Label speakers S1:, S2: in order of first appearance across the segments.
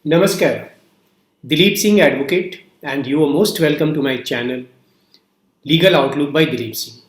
S1: Namaskar, Dilip Singh Advocate, and you are most welcome to my channel Legal Outlook by Dilip Singh.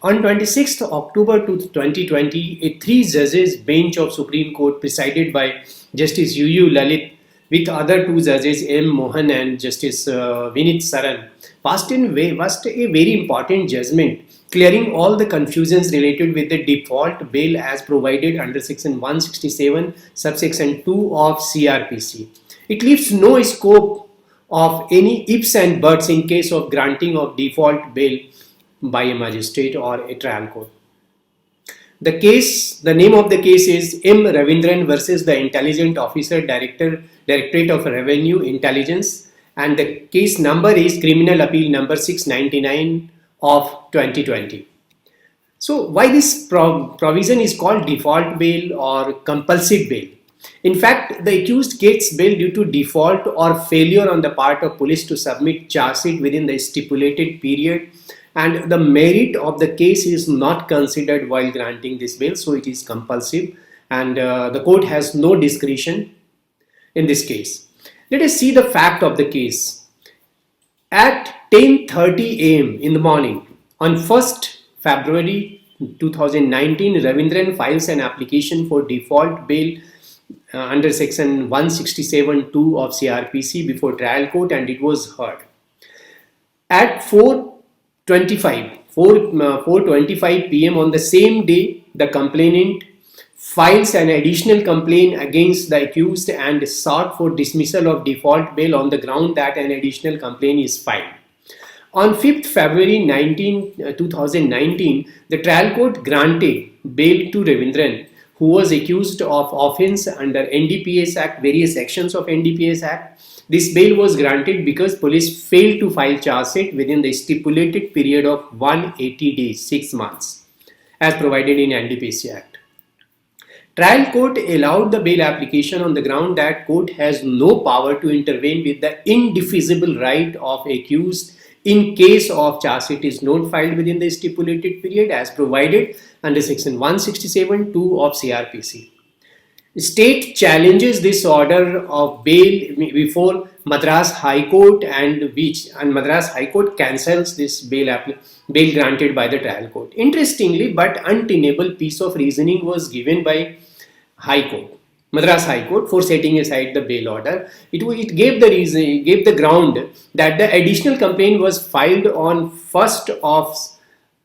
S1: On 26th October 2020, a three judges bench of Supreme Court presided by Justice UU Lalit with other two judges M. Mohan and Justice Vinit Saran passed a very important judgment clearing all the confusions related with the default bail as provided under section 167 subsection 2 of CRPC. It leaves no scope of any ifs and buts in case of granting of default bail by a magistrate or a trial court. The name of the case is M. Ravindran versus the Intelligence Officer Directorate of Revenue Intelligence, and the case number is Criminal Appeal number 699 of 2020. So why this provision is called default bail or compulsive bail? In fact, the accused gets bail due to default or failure on the part of police to submit charge sheet within the stipulated period, and the merit of the case is not considered while granting this bail, so it is compulsive, and the court has no discretion in this case. Let us see the fact of the case. At 10:30 a.m. in the morning on 1st February 2019, Ravindran files an application for default bail under section 167(2) of CRPC before trial court, and it was heard. At 4:25 p.m. on the same day, the complainant files an additional complaint against the accused and sought for dismissal of default bail on the ground that an additional complaint is filed. On 5th February 2019, the trial court granted bail to Ravindran, who was accused of offence under NDPS Act, various sections of NDPS Act. This bail was granted because police failed to file charge sheet within the stipulated period of 180 days, 6 months, as provided in NDPS Act. Trial court allowed the bail application on the ground that court has no power to intervene with the indefeasible right of accused in case of charge sheet is not filed within the stipulated period as provided under section 167(2) of CRPC. State challenges this order of bail before Madras High Court, and Madras High Court cancels this bail granted by the trial court. Interestingly, but untenable piece of reasoning was given by High Court, Madras High Court, for setting aside the bail order. It gave the ground that the additional complaint was filed on 1st of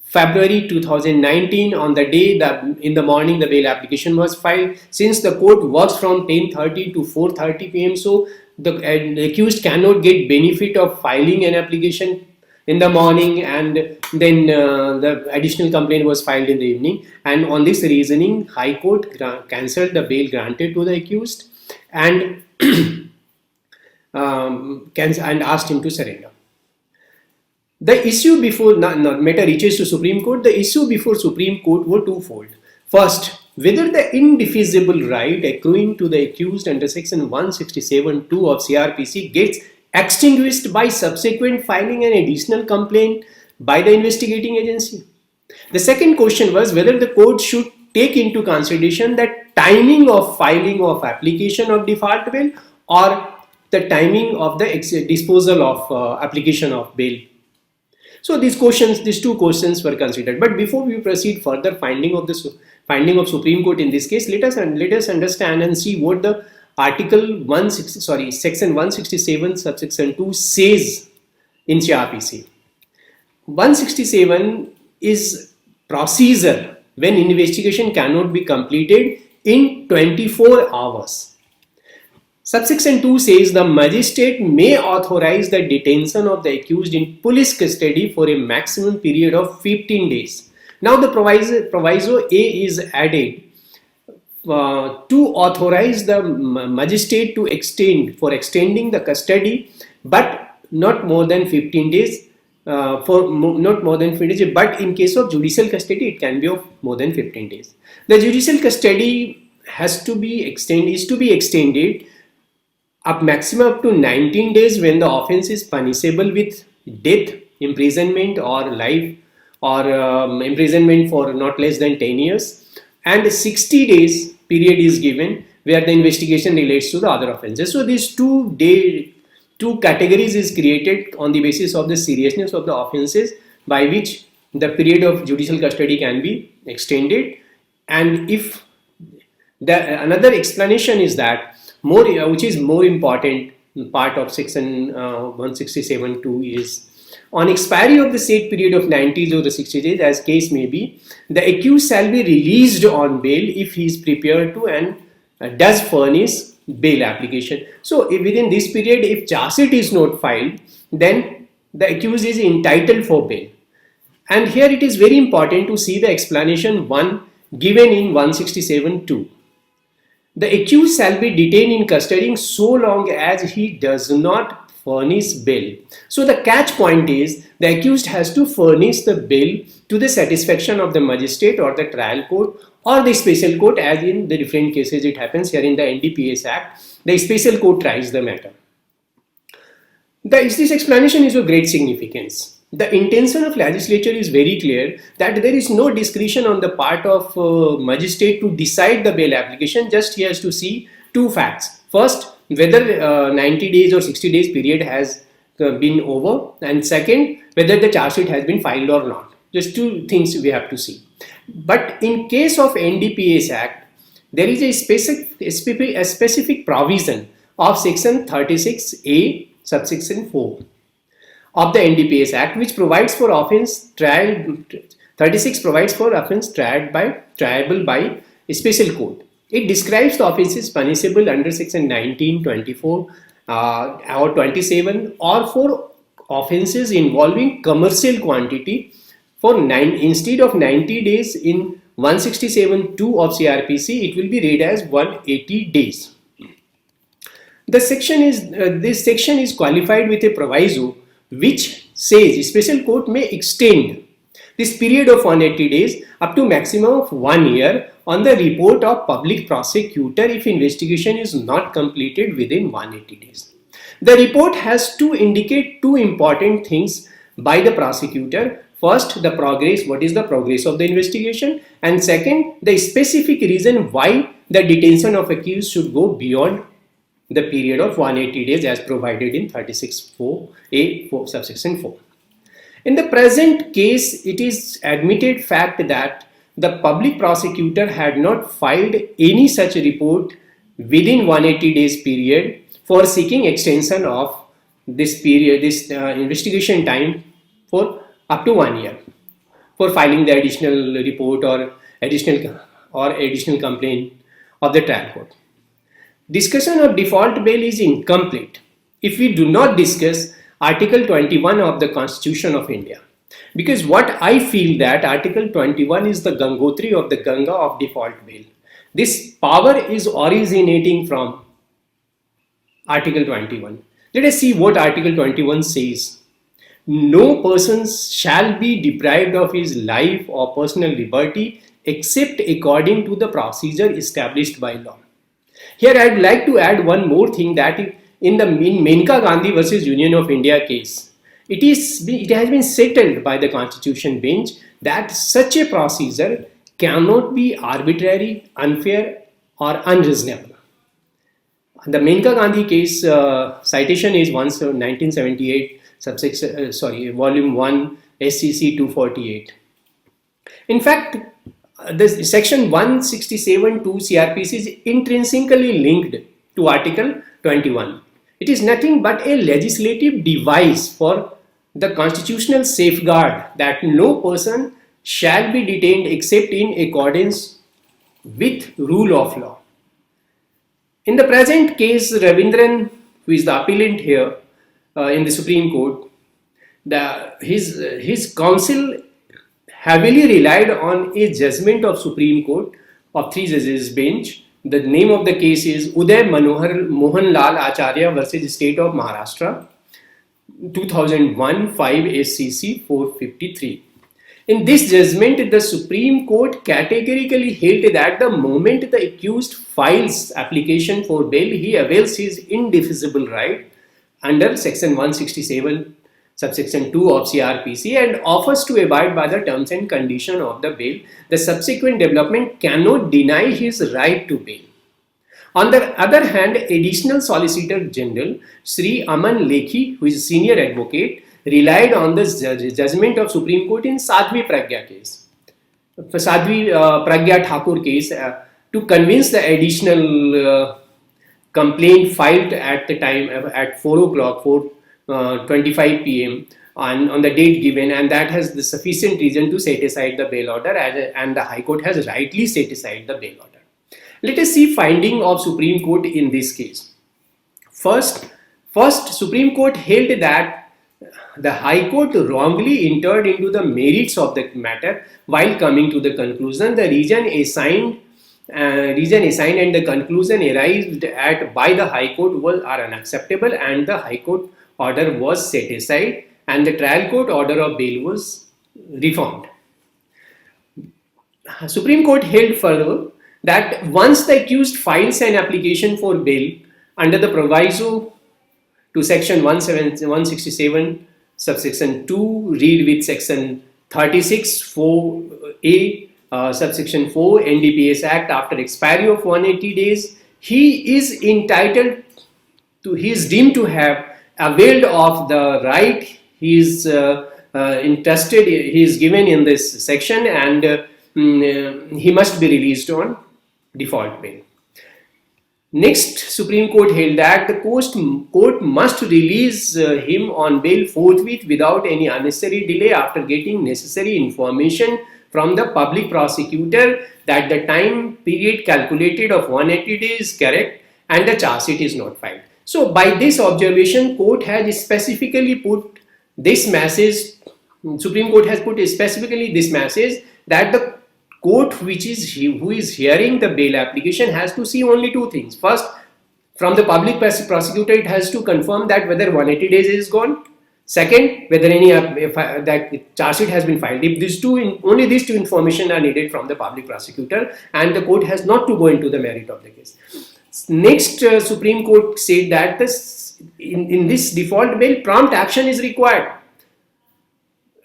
S1: February 2019, on the day that in the morning the bail application was filed. Since the court works from 10:30 to 4:30 p.m., so the accused cannot get benefit of filing an application in the morning and then the additional complaint was filed in the evening. And on this reasoning, High Court cancelled the bail granted to the accused and and asked him to surrender. The issue before matter reaches to Supreme Court. The issue before Supreme Court were twofold. First, whether the indefeasible right accruing to the accused under section 167(2) of CRPC gets extinguished by subsequent filing an additional complaint by the investigating agency. The second question was whether the court should take into consideration the timing of filing of application of default bail or the timing of the disposal of application of bail. So these two questions were considered. But before we proceed further, finding of Supreme Court in this case, let us understand and see what the section 167 subsection 2 says in CRPC. 167 is procedure when investigation cannot be completed in 24 hours. Subsection 2 says the magistrate may authorize the detention of the accused in police custody for a maximum period of 15 days. Now the proviso A is added to authorize the magistrate to extending the custody, but not more than 15 days. But in case of judicial custody, it can be of more than 15 days. The judicial custody is to be extended up maximum up to 19 days when the offence is punishable with death, imprisonment or life, or imprisonment for not less than 10 years, and 60 days period is given where the investigation relates to the other offences. So these two categories is created on the basis of the seriousness of the offences, by which the period of judicial custody can be extended. And if another explanation is that which is more important part of section 167(2) is, on expiry of the said period of 90 days or the 60 days, as case may be, the accused shall be released on bail if he is prepared to and does furnish bail application. So within this period, if charge sheet is not filed, then the accused is entitled for bail. And here it is very important to see the explanation 1 given in 167(2). The accused shall be detained in custody so long as he does not furnish bail. So the catch point is, the accused has to furnish the bail to the satisfaction of the magistrate or the trial court or the special court, as in the different cases it happens. Here in the NDPS Act, the special court tries the matter. This explanation is of great significance. The intention of legislature is very clear, that there is no discretion on the part of magistrate to decide the bail application. Just he has to see two facts. First, whether 90 days or 60 days period has been over, and second, whether the charge sheet has been filed or not. Just two things we have to see. But in case of NDPS Act, there is a specific provision of section 36A subsection 4 of the NDPS Act, which provides for offence trial. 36 provides for offence triable by a special court. It describes the offences punishable under section 19, 24 or 27, or for offences involving commercial quantity. Instead of 90 days in 167(2) of CRPC, it will be read as 180 days. This section is qualified with a proviso which says special court may extend this period of 180 days up to maximum of 1 year on the report of public prosecutor if investigation is not completed within 180 days. The report has to indicate two important things by the prosecutor. First, the progress, what is the progress of the investigation, and second, the specific reason why the detention of accused should go beyond the period of 180 days as provided in 36(4)(a) subsection 4. In the present case, it is admitted fact that the public prosecutor had not filed any such report within 180 days period for seeking extension of this period, investigation time for up to 1 year for filing the additional report or additional complaint of the trial court. Discussion of default bail is incomplete if we do not discuss Article 21 of the Constitution of India. Because what I feel that Article 21 is the Gangotri of the Ganga of default bail. This power is originating from Article 21. Let us see what Article 21 says. No person shall be deprived of his life or personal liberty except according to the procedure established by law. Here I would like to add one more thing, that in Menka Gandhi versus Union of India case, it has been settled by the Constitution bench that such a procedure cannot be arbitrary, unfair or unreasonable. The Menka Gandhi case citation is 1978 volume 1 SCC 248. In fact, the section 167(2) CRPC is intrinsically linked to Article 21. It is nothing but a legislative device for the constitutional safeguard that no person shall be detained except in accordance with rule of law. In the present case, Ravindran, who is the appellant here in the Supreme Court, his counsel heavily relied on a judgment of Supreme Court of 3 judges bench. The name of the case is Uday Mohan Lal Acharya versus State of Maharashtra, 2001 5 SCC 453. In this judgment, the Supreme Court categorically held that the moment the accused files application for bail, he avails his indefeasible right under section 167 subsection 2 of CRPC and offers to abide by the terms and conditions of the bail. The subsequent development cannot deny his right to bail. On the other hand, Additional Solicitor General Sri Aman Lekhi, who is a senior advocate, relied on the judgment of Supreme Court in Sadhvi Pragya case, Sadhvi Pragya Thakur case, to convince the additional complaint filed at the time at 4 o'clock, 4:25 p.m. On the date given, and that has the sufficient reason to set aside the bail order, and the High Court has rightly set aside the bail order. Let us see finding of Supreme Court in this case. First, Supreme Court held that the High Court wrongly entered into the merits of the matter while coming to the conclusion. The reason assigned and the conclusion arrived at by the High Court are unacceptable, and the High Court order was set aside, and the trial court order of bail was reformed. Supreme Court held further that once the accused files an application for bail under the proviso to section 167 subsection 2 read with section 36 4a subsection 4 NDPS Act, after expiry of 180 days, he is entitled to, he is deemed to have availed of the right he is entrusted, he is given in this section, and he must be released on default bail. Next, Supreme Court held that the court must release him on bail forthwith without any unnecessary delay after getting necessary information from the public prosecutor that the time period calculated of 180 days is correct and the charge sheet is not filed. So by this observation, court has specifically put this message, Supreme Court has put specifically this message, that the court who is hearing the bail application has to see only two things. First, from the public prosecutor, it has to confirm that whether 180 days is gone. Second, whether any that charge sheet has been filed. If only these two information are needed from the public prosecutor, and the court has not to go into the merit of the case. Next, Supreme Court said that in this default bail, prompt action is required,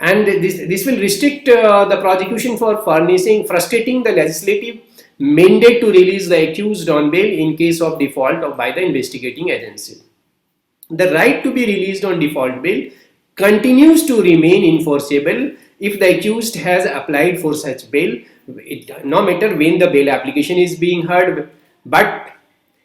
S1: and this will restrict the prosecution for frustrating the legislative mandate to release the accused on bail in case of default by the investigating agency. The right to be released on default bail continues to remain enforceable if the accused has applied for such bail, no matter when the bail application is being heard. But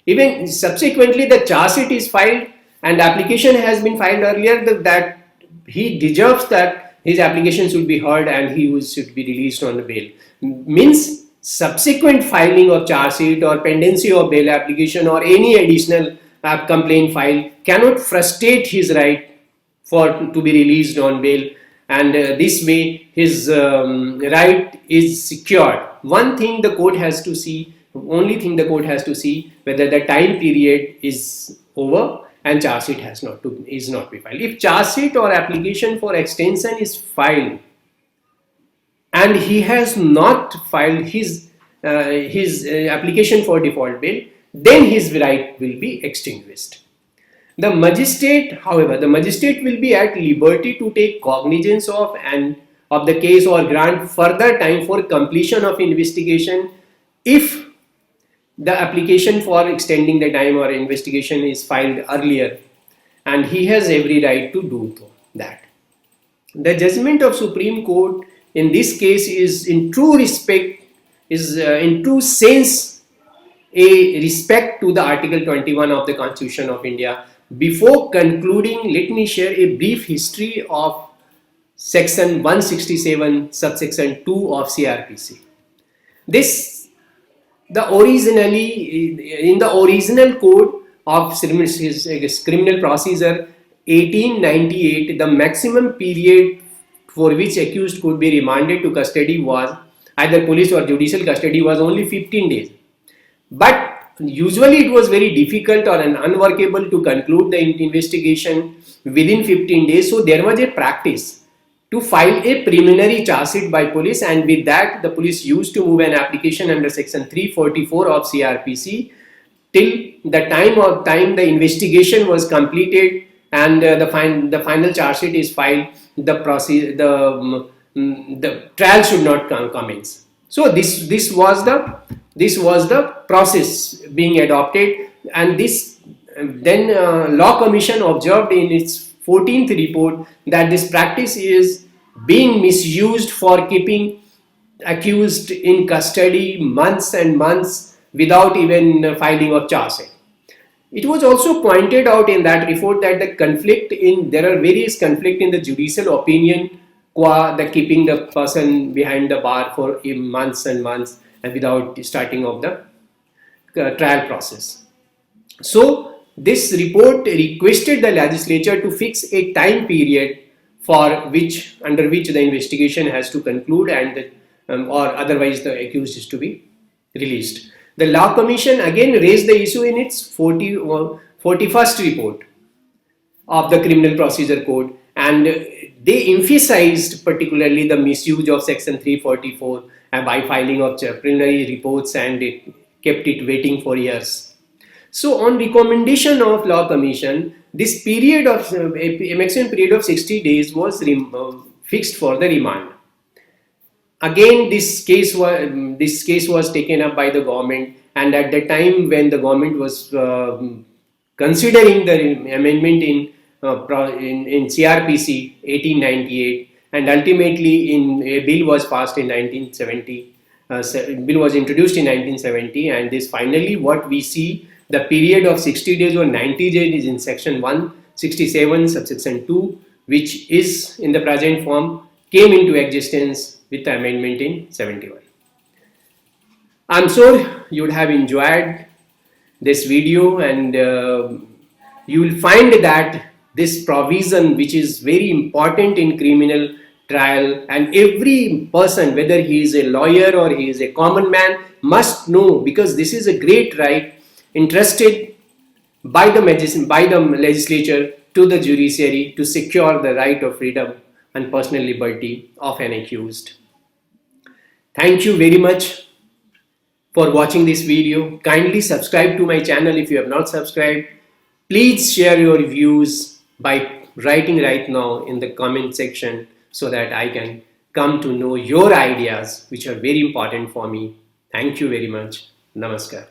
S1: even subsequently the charge sheet is filed and application has been filed earlier, that he deserves that his application should be heard and he should be released on the bail. Means subsequent filing of charge sheet or pendency of bail application or any additional complaint file cannot frustrate his right to be released on bail, and this way his right is secured. One thing the court has to see, only thing the court has to see, whether the time period is over and charge sheet is not be filed. If charge sheet or application for extension is filed and he has not filed his application for default bail, then his right will be extinguished. The magistrate, however, will be at liberty to take cognizance of the case or grant further time for completion of investigation if the application for extending the time or investigation is filed earlier, and he has every right to do that. The judgment of Supreme Court in this case is in true sense a respect to the Article 21 of the Constitution of India. Before concluding, let me share a brief history of section 167 subsection 2 of CRPC. In the original code of criminal procedure 1898, the maximum period for which accused could be remanded to custody was either police or judicial custody was only 15 days. But usually it was very difficult or unworkable to conclude the investigation within 15 days. So there was a practice to file a preliminary charge sheet by police, and with that the police used to move an application under section 344 of CRPC till the time the investigation was completed and the final charge sheet is filed. The trial should not commence. So this was the This was the process being adopted, and this then Law Commission observed in its 14th report that this practice is being misused for keeping accused in custody months and months without even filing of charge sheet. It was also pointed out in that report that there are various conflict in the judicial opinion qua the keeping the person behind the bar for months and months and without starting of the trial process. So this report requested the legislature to fix a time period under which the investigation has to conclude and or otherwise the accused is to be released. The Law Commission again raised the issue in its 41st report of the Criminal Procedure Code, and they emphasized particularly the misuse of Section 344 by filing of preliminary reports, and it kept it waiting for years. So on recommendation of Law Commission, this period of a maximum period of 60 days was fixed for the remand. Again, this case was taken up by the government, and at the time when the government was considering the amendment in CRPC 1898, and ultimately a bill was passed in 1970. Bill was introduced in 1970, and this finally what we see, the period of 60 days or 90 days is in section 167 subsection 2, which is in the present form, came into existence with the amendment in 71. I'm sure you would have enjoyed this video, and you will find that this provision, which is very important in criminal trial, and every person, whether he is a lawyer or he is a common man, must know, because this is a great right entrusted by the legislature to the judiciary to secure the right of freedom and personal liberty of an accused. Thank you very much for watching this video. Kindly subscribe to my channel if you have not subscribed. Please share your views by writing right now in the comment section so that I can come to know your ideas, which are very important for me. Thank you very much. Namaskar.